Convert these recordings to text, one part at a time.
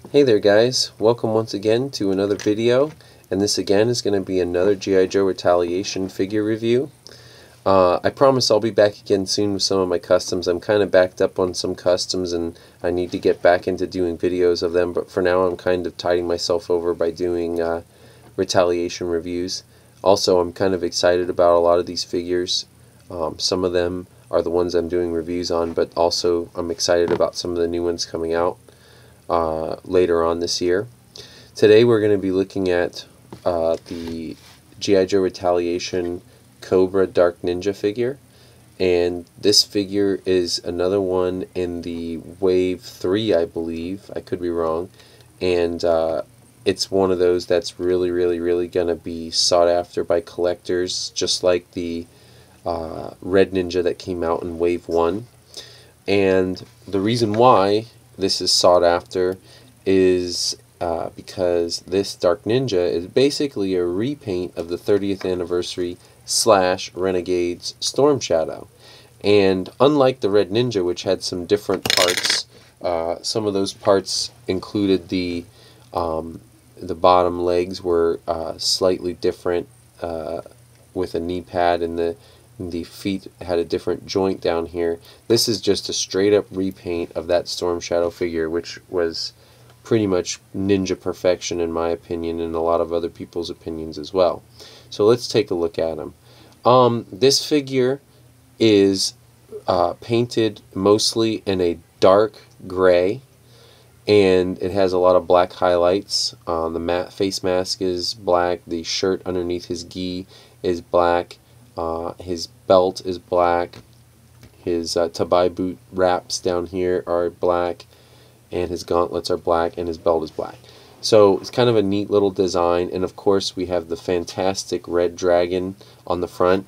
Hey there guys, welcome once again to another video, and this again is going to be another G.I. Joe Retaliation figure review. I promise I'll be back again soon with some of my customs. I'm kind of backed up on some customs and I need to get back into doing videos of them, but for now I'm kind of tiding myself over by doing Retaliation reviews. Also, I'm kind of excited about a lot of these figures. Some of them are the ones I'm doing reviews on, but also I'm excited about some of the new ones coming out later on this year. Today we're going to be looking at the G.I. Joe Retaliation Cobra Dark Ninja figure, and this figure is another one in the Wave 3, I believe. I could be wrong, and it's one of those that's really going to be sought after by collectors, just like the Red Ninja that came out in Wave 1. And the reason why this is sought after is because this Dark Ninja is basically a repaint of the 30th anniversary / Renegades Storm Shadow. And unlike the Red Ninja, which had some different parts, some of those parts included the bottom legs were slightly different with a knee pad, and the feet had a different joint down here. This is just a straight up repaint of that Storm Shadow figure, which was pretty much ninja perfection in my opinion, and a lot of other people's opinions as well. So let's take a look at him. This figure is painted mostly in a dark gray, and it has a lot of black highlights. The face mask is black, the shirt underneath his gi is black, his belt is black, his tabai boot wraps down here are black, and his gauntlets are black, and his belt is black. So it's kind of a neat little design, and of course we have the fantastic red dragon on the front.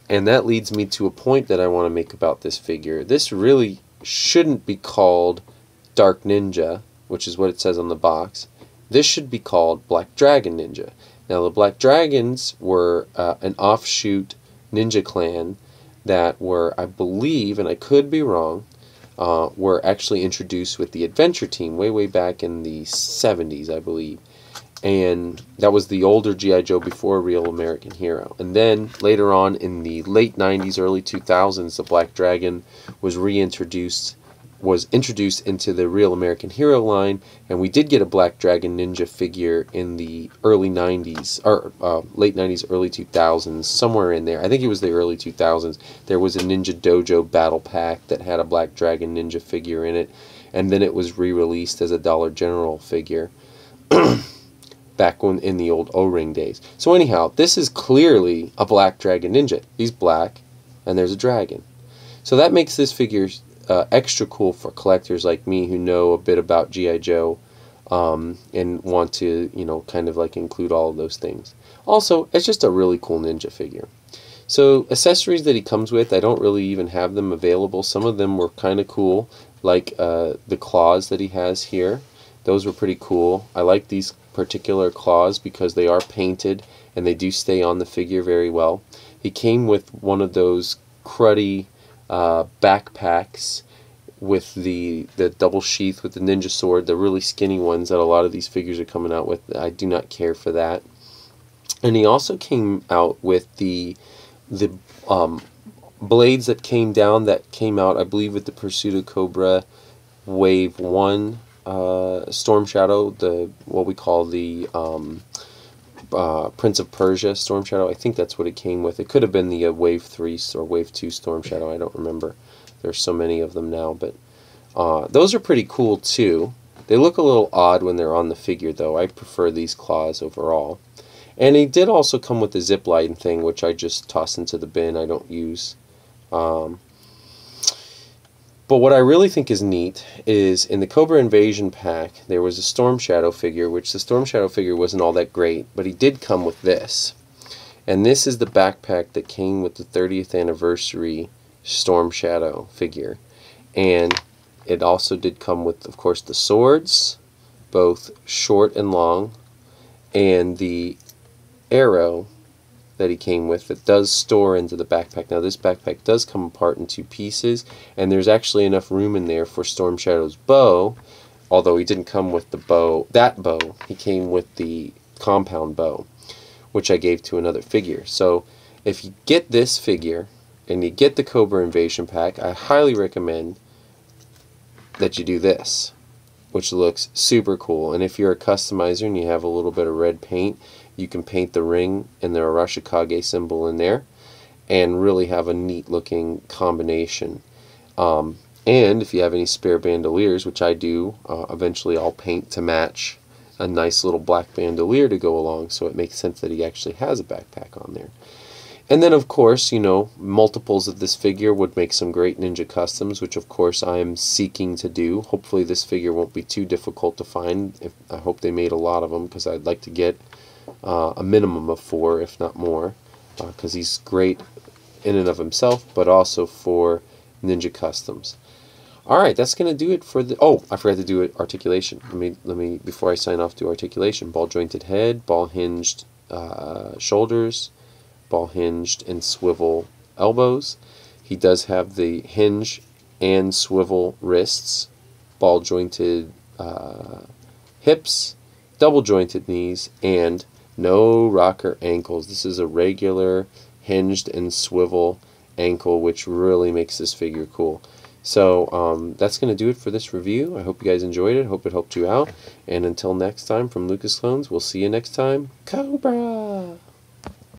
And that leads me to a point that I want to make about this figure. This really shouldn't be called Dark Ninja, which is what it says on the box. This should be called Black Dragon Ninja. Now the Black Dragons were an offshoot ninja clan that were, I believe, and I could be wrong, were actually introduced with the Adventure Team way back in the 70s, I believe. And that was the older G.I. Joe before Real American Hero. And then later on in the late 90s, early 2000s, the Black Dragon was introduced into the Real American Hero line, and we did get a Black Dragon Ninja figure in the early 90s, or late 90s, early 2000s, somewhere in there. I think it was the early 2000s. There was a Ninja Dojo battle pack that had a Black Dragon Ninja figure in it, and then it was re-released as a Dollar General figure back in the old O-Ring days. So anyhow, this is clearly a Black Dragon Ninja. He's black, and there's a dragon. So that makes this figure extra cool for collectors like me who know a bit about G.I. Joe and want to, you know, kind of like include all of those things. Also, it's just a really cool ninja figure. So accessories that he comes with, I don't really even have them available. Some of them were kind of cool, like the claws that he has here. Those were pretty cool. I like these particular claws because they are painted and they do stay on the figure very well. He came with one of those cruddy backpacks with the double sheath with the ninja sword, the really skinny ones that a lot of these figures are coming out with. I do not care for that. And he also came out with the blades that came down, that came out, I believe, with the Pursuit of Cobra Wave 1 Storm Shadow, what we call the Prince of Persia Storm Shadow. I think that's what it came with. It could have been the Wave 3 or Wave 2 Storm Shadow. I don't remember. There's so many of them now, but those are pretty cool too. They look a little odd when they're on the figure, though. I prefer these claws overall. And he did also come with the zipline thing, which I just toss into the bin. I don't use. But what I really think is neat is in the Cobra Invasion pack, there was a Storm Shadow figure, which the Storm Shadow figure wasn't all that great, but he did come with this. And this is the backpack that came with the 30th anniversary Storm Shadow figure. And it also did come with, of course, the swords, both short and long, and the arrow that he came with that does store into the backpack. Now this backpack does come apart in two pieces, and there's actually enough room in there for Storm Shadow's bow, although he didn't come with the bow, that bow. He came with the compound bow, which I gave to another figure. So if you get this figure and you get the Cobra Invasion pack, I highly recommend that you do this, which looks super cool. And if you're a customizer and you have a little bit of red paint, you can paint the ring and the Arashikage symbol in there and really have a neat looking combination. And if you have any spare bandoliers, which I do, eventually I'll paint to match a nice little black bandolier to go along, so it makes sense that he actually has a backpack on there. And then of course, you know, multiples of this figure would make some great Ninja Customs, which of course I am seeking to do. Hopefully this figure won't be too difficult to find. I hope they made a lot of them, because I'd like to get a minimum of 4, if not more, because he's great in and of himself, but also for Ninja Customs. Alright, that's going to do it for the... Oh, I forgot to do articulation. Let me before I sign off, do articulation. Ball jointed head, ball hinged shoulders, ball hinged and swivel elbows. He does have the hinge and swivel wrists, ball jointed hips, double jointed knees, and no rocker ankles. This is a regular hinged and swivel ankle, which really makes this figure cool. So that's going to do it for this review. I hope you guys enjoyed it. Hope it helped you out. And until next time, from Lucas Clones, we'll see you next time. Cobra!